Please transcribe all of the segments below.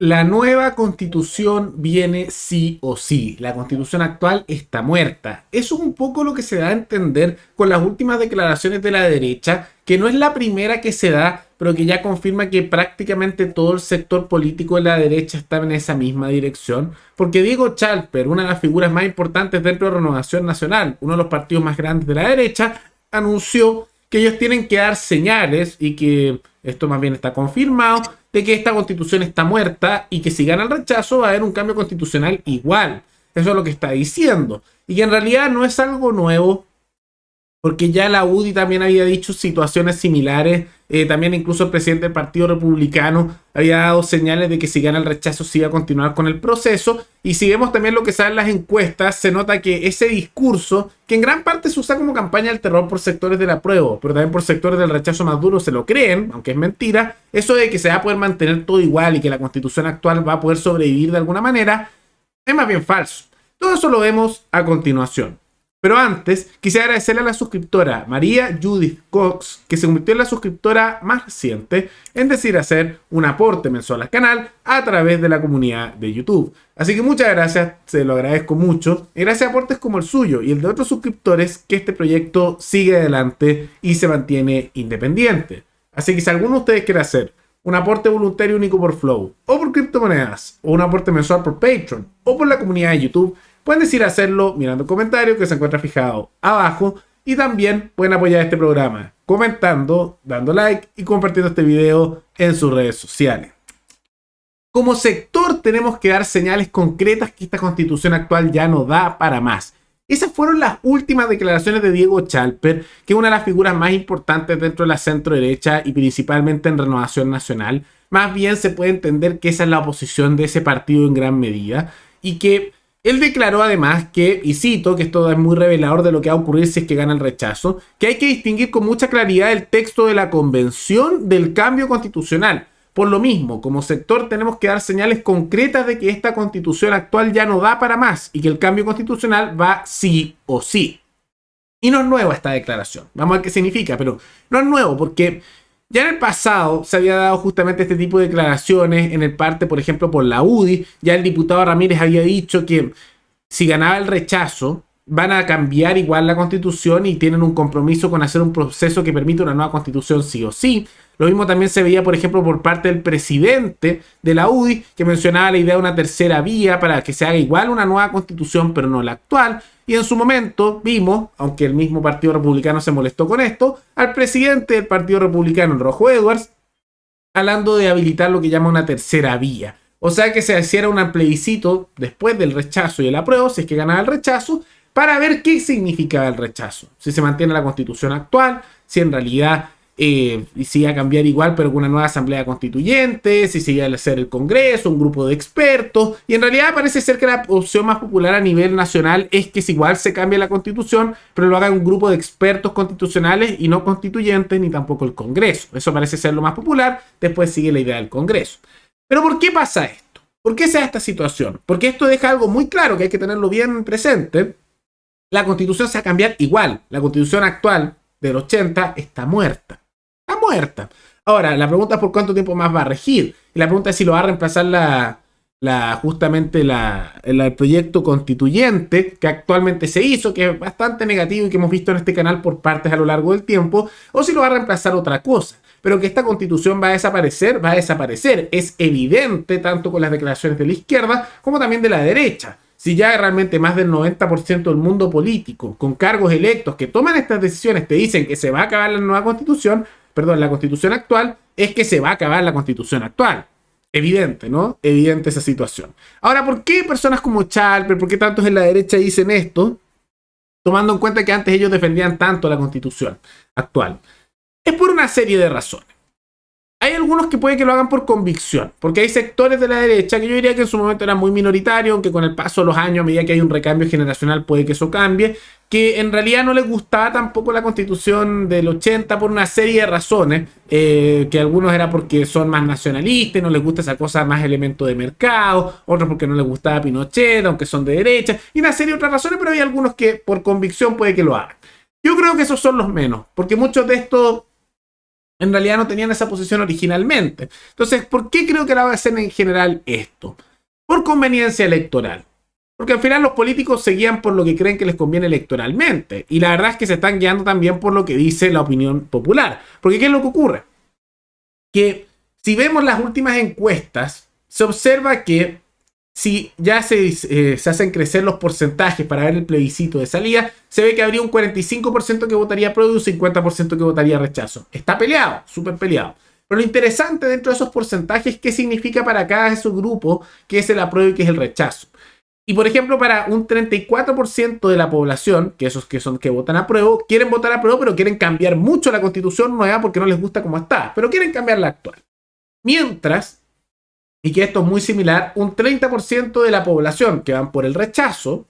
La nueva constitución viene sí o sí. La constitución actual está muerta. Eso es un poco lo que se da a entender con las últimas declaraciones de la derecha, que no es la primera que se da, pero que ya confirma que prácticamente todo el sector político de la derecha está en esa misma dirección. Porque Diego Chalper, una de las figuras más importantes dentro de Renovación Nacional, uno de los partidos más grandes de la derecha, anunció que ellos tienen que dar señales y que esto más bien está confirmado de que esta constitución está muerta y que si gana el rechazo va a haber un cambio constitucional igual. Eso es lo que está diciendo. Y que en realidad no es algo nuevo, porque ya la UDI también había dicho situaciones similares. También incluso el presidente del Partido Republicano había dado señales de que si gana el rechazo se iba a continuar con el proceso. Y si vemos también lo que salen las encuestas, se nota que ese discurso, que en gran parte se usa como campaña del terror por sectores del apruebo, pero también por sectores del rechazo más duro, se lo creen, aunque es mentira. Eso de que se va a poder mantener todo igual y que la constitución actual va a poder sobrevivir de alguna manera, es más bien falso. Todo eso lo vemos a continuación. Pero antes, quisiera agradecerle a la suscriptora María Judith Cox, que se convirtió en la suscriptora más reciente, en decir hacer un aporte mensual al canal a través de la comunidad de YouTube. Así que muchas gracias, se lo agradezco mucho. Y gracias a aportes como el suyo y el de otros suscriptores, que este proyecto sigue adelante y se mantiene independiente. Así que si alguno de ustedes quiere hacer un aporte voluntario único por Flow, o por criptomonedas, o un aporte mensual por Patreon, o por la comunidad de YouTube, pueden decir hacerlo mirando el comentario que se encuentra fijado abajo, y también pueden apoyar este programa comentando, dando like y compartiendo este video en sus redes sociales. Como sector tenemos que dar señales concretas que esta constitución actual ya no da para más. Esas fueron las últimas declaraciones de Diego Chalper, que es una de las figuras más importantes dentro de la centro derecha y principalmente en Renovación Nacional. Más bien se puede entender que esa es la oposición de ese partido en gran medida, y que él declaró además que, y cito, que esto es muy revelador de lo que va a ocurrir si es que gana el rechazo, que hay que distinguir con mucha claridad el texto de la convención del cambio constitucional. Por lo mismo, como sector tenemos que dar señales concretas de que esta constitución actual ya no da para más y que el cambio constitucional va sí o sí. Y no es nueva esta declaración. Vamos a ver qué significa, pero no es nuevo porque ya en el pasado se había dado justamente este tipo de declaraciones, en el parte, por ejemplo, por la UDI. Ya el diputado Ramírez había dicho que si ganaba el rechazo, van a cambiar igual la constitución y tienen un compromiso con hacer un proceso que permita una nueva constitución sí o sí. Lo mismo también se veía, por ejemplo, por parte del presidente de la UDI, que mencionaba la idea de una tercera vía para que se haga igual una nueva constitución, pero no la actual. Y en su momento vimos, aunque el mismo Partido Republicano se molestó con esto, al presidente del Partido Republicano, el Rojo Edwards, hablando de habilitar lo que llama una tercera vía. O sea que se hiciera un plebiscito después del rechazo y el apruebo, si es que ganaba el rechazo, para ver qué significaba el rechazo. Si se mantiene la constitución actual, si en realidad si iba a cambiar igual pero con una nueva asamblea constituyente, si se iba a hacer el Congreso, un grupo de expertos. Y en realidad parece ser que la opción más popular a nivel nacional es que si igual se cambie la constitución, pero lo haga un grupo de expertos constitucionales y no constituyentes, ni tampoco el Congreso. Eso parece ser lo más popular. Después sigue la idea del Congreso. Pero ¿por qué pasa esto? ¿Por qué se da esta situación? Porque esto deja algo muy claro que hay que tenerlo bien presente. La constitución se va a cambiar igual. La constitución actual del 80 está muerta. Está muerta. Ahora, la pregunta es por cuánto tiempo más va a regir. Y la pregunta es si lo va a reemplazar justamente el proyecto constituyente que actualmente se hizo, que es bastante negativo y que hemos visto en este canal por partes a lo largo del tiempo, o si lo va a reemplazar otra cosa. Pero que esta constitución va a desaparecer, va a desaparecer. Es evidente tanto con las declaraciones de la izquierda como también de la derecha. Si ya realmente más del 90% del mundo político, con cargos electos que toman estas decisiones, te dicen que se va a acabar la nueva constitución, la constitución actual, es que se va a acabar la constitución actual. Evidente, ¿no? Evidente esa situación. Ahora, ¿por qué personas como Chalper, por qué tantos en la derecha dicen esto? Tomando en cuenta que antes ellos defendían tanto la constitución actual. Es por una serie de razones. Hay algunos que puede que lo hagan por convicción, porque hay sectores de la derecha que yo diría que en su momento eran muy minoritarios, aunque con el paso de los años, a medida que hay un recambio generacional, puede que eso cambie, que en realidad no les gustaba tampoco la constitución del 80 por una serie de razones, que algunos era porque son más nacionalistas, no les gusta esa cosa más elemento de mercado, otros porque no les gustaba Pinochet, aunque son de derecha, y una serie de otras razones, pero hay algunos que por convicción puede que lo hagan. Yo creo que esos son los menos, porque muchos de estos en realidad no tenían esa posición originalmente. Entonces, ¿por qué creo que la va a hacer en general esto? Por conveniencia electoral. Porque al final los políticos se guían por lo que creen que les conviene electoralmente. Y la verdad es que se están guiando también por lo que dice la opinión popular. Porque ¿qué es lo que ocurre? Que si vemos las últimas encuestas, se observa que si ya se hacen crecer los porcentajes para ver el plebiscito de salida, se ve que habría un 45% que votaría apruebo y un 50% que votaría rechazo. Está peleado, súper peleado. Pero lo interesante dentro de esos porcentajes es qué significa para cada de esos grupos qué es el apruebo y qué es el rechazo. Y por ejemplo, para un 34% de la población, que esos que votan apruebo, quieren votar apruebo, pero quieren cambiar mucho la constitución nueva porque no les gusta cómo está, pero quieren cambiar la actual. Mientras, y que esto es muy similar, un 30% de la población que van por el rechazo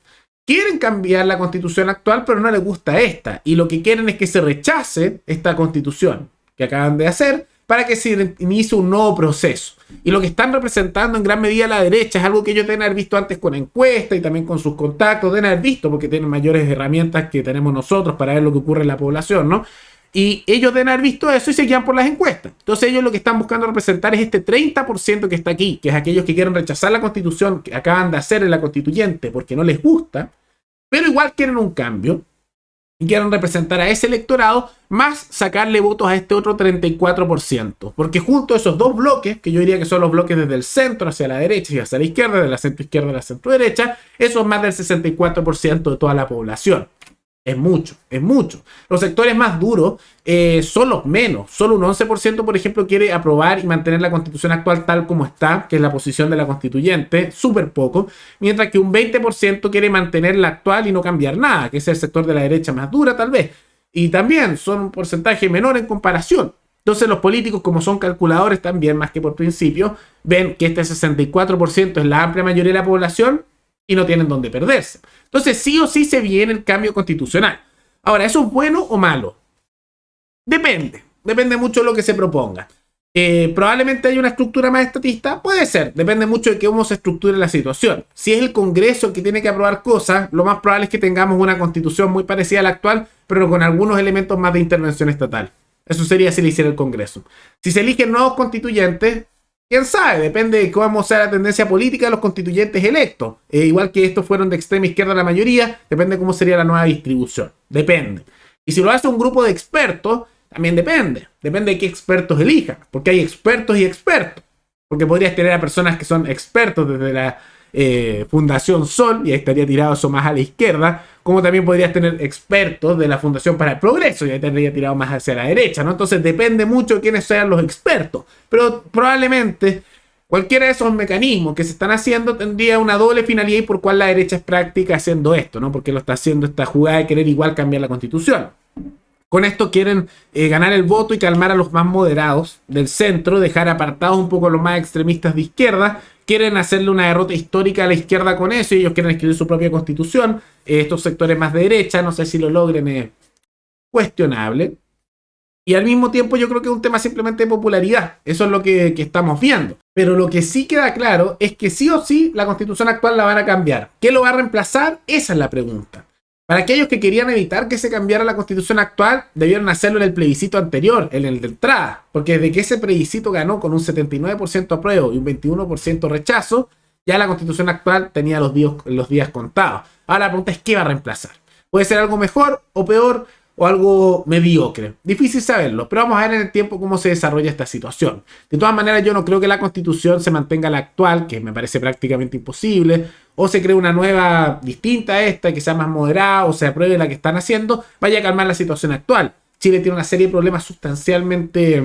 quieren cambiar la constitución actual, pero no les gusta esta. Y lo que quieren es que se rechace esta constitución que acaban de hacer para que se inicie un nuevo proceso. Y lo que están representando en gran medida la derecha es algo que ellos deben haber visto antes con encuestas y también con sus contactos, deben haber visto porque tienen mayores herramientas que tenemos nosotros para ver lo que ocurre en la población, ¿no? Y ellos deben haber visto eso y se guían por las encuestas. Entonces ellos lo que están buscando representar es este 30% que está aquí, que es aquellos que quieren rechazar la constitución que acaban de hacer en la constituyente porque no les gusta, pero igual quieren un cambio y quieren representar a ese electorado más sacarle votos a este otro 34%. Porque junto a esos dos bloques, que yo diría que son los bloques desde el centro hacia la derecha y hacia la izquierda, de la centro izquierda a la centro derecha, eso es más del 64% de toda la población. Es mucho, es mucho. Los sectores más duros son los menos. Solo un 11%, por ejemplo, quiere aprobar y mantener la constitución actual tal como está, que es la posición de la constituyente, súper poco. Mientras que un 20% quiere mantener la actual y no cambiar nada, que es el sector de la derecha más dura tal vez. Y también son un porcentaje menor en comparación. Entonces los políticos, como son calculadores también, más que por principio, ven que este 64% es la amplia mayoría de la población y no tienen dónde perderse. Entonces sí o sí se viene el cambio constitucional. Ahora, ¿eso es bueno o malo? Depende mucho de lo que se proponga. Probablemente haya una estructura más estatista, puede ser, depende mucho de cómo se estructure la situación. Si es el Congreso el que tiene que aprobar cosas, lo más probable es que tengamos una constitución muy parecida a la actual, pero con algunos elementos más de intervención estatal. Eso sería si le hiciera el Congreso. Si se eligen nuevos constituyentes, quién sabe, depende de cómo sea la tendencia política de los constituyentes electos. Igual que estos fueron de extrema izquierda la mayoría, depende de cómo sería la nueva distribución. Depende. Y si lo hace un grupo de expertos, también depende. Depende de qué expertos elijan. Porque hay expertos y expertos. Porque podrías tener a personas que son expertos desde la Fundación Sol, y ahí estaría tirado eso más a la izquierda, como también podrías tener expertos de la Fundación para el Progreso, y ahí estaría tirado más hacia la derecha, ¿no? Entonces depende mucho de quiénes sean los expertos. Pero probablemente cualquiera de esos mecanismos que se están haciendo tendría una doble finalidad y por cual la derecha es práctica haciendo esto, ¿no? Porque lo está haciendo esta jugada de querer igual cambiar la Constitución. Con esto quieren ganar el voto y calmar a los más moderados del centro, dejar apartados un poco a los más extremistas de izquierda. Quieren hacerle una derrota histórica a la izquierda con eso y ellos quieren escribir su propia constitución. Estos sectores más de derecha, no sé si lo logren, es cuestionable. Y al mismo tiempo yo creo que es un tema simplemente de popularidad. Eso es lo que estamos viendo. Pero lo que sí queda claro es que sí o sí la constitución actual la van a cambiar. ¿Qué lo va a reemplazar? Esa es la pregunta. Para aquellos que querían evitar que se cambiara la constitución actual, debieron hacerlo en el plebiscito anterior, en el de entrada. Porque desde que ese plebiscito ganó con un 79% apruebo y un 21% rechazo, ya la constitución actual tenía los días contados. Ahora la pregunta es ¿qué va a reemplazar? Puede ser algo mejor o peor o algo mediocre. Difícil saberlo, pero vamos a ver en el tiempo cómo se desarrolla esta situación. De todas maneras, yo no creo que la constitución se mantenga la actual, que me parece prácticamente imposible, o se cree una nueva distinta a esta, que sea más moderada, o se apruebe la que están haciendo, vaya a calmar la situación actual. Chile tiene una serie de problemas sustancialmente,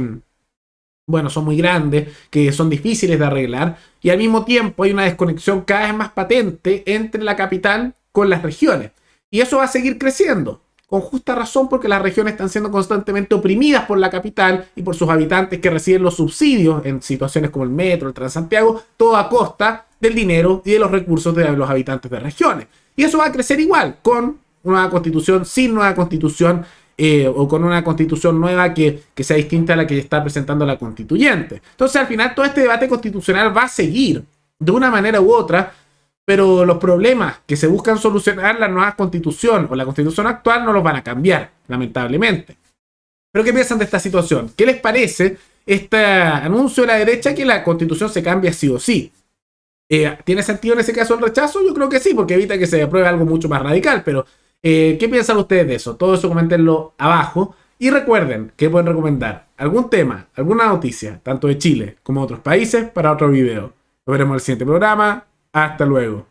bueno, son muy grandes, que son difíciles de arreglar, y al mismo tiempo hay una desconexión cada vez más patente entre la capital con las regiones. Y eso va a seguir creciendo. Con justa razón, porque las regiones están siendo constantemente oprimidas por la capital y por sus habitantes que reciben los subsidios en situaciones como el metro, el Transantiago, todo a costa del dinero y de los recursos de los habitantes de regiones. Y eso va a crecer igual, con una nueva constitución, sin nueva constitución, o con una constitución nueva que sea distinta a la que está presentando la constituyente. Entonces, al final, todo este debate constitucional va a seguir de una manera u otra, pero los problemas que se buscan solucionar la nueva constitución o la constitución actual no los van a cambiar, lamentablemente. Pero ¿qué piensan de esta situación? ¿Qué les parece este anuncio de la derecha que la constitución se cambia sí o sí? ¿Tiene sentido en ese caso el rechazo? Yo creo que sí, porque evita que se apruebe algo mucho más radical, pero ¿qué piensan ustedes de eso? Todo eso coméntenlo abajo. Y recuerden que pueden recomendar algún tema, alguna noticia, tanto de Chile como de otros países, para otro video. Nos veremos en el siguiente programa. Hasta luego.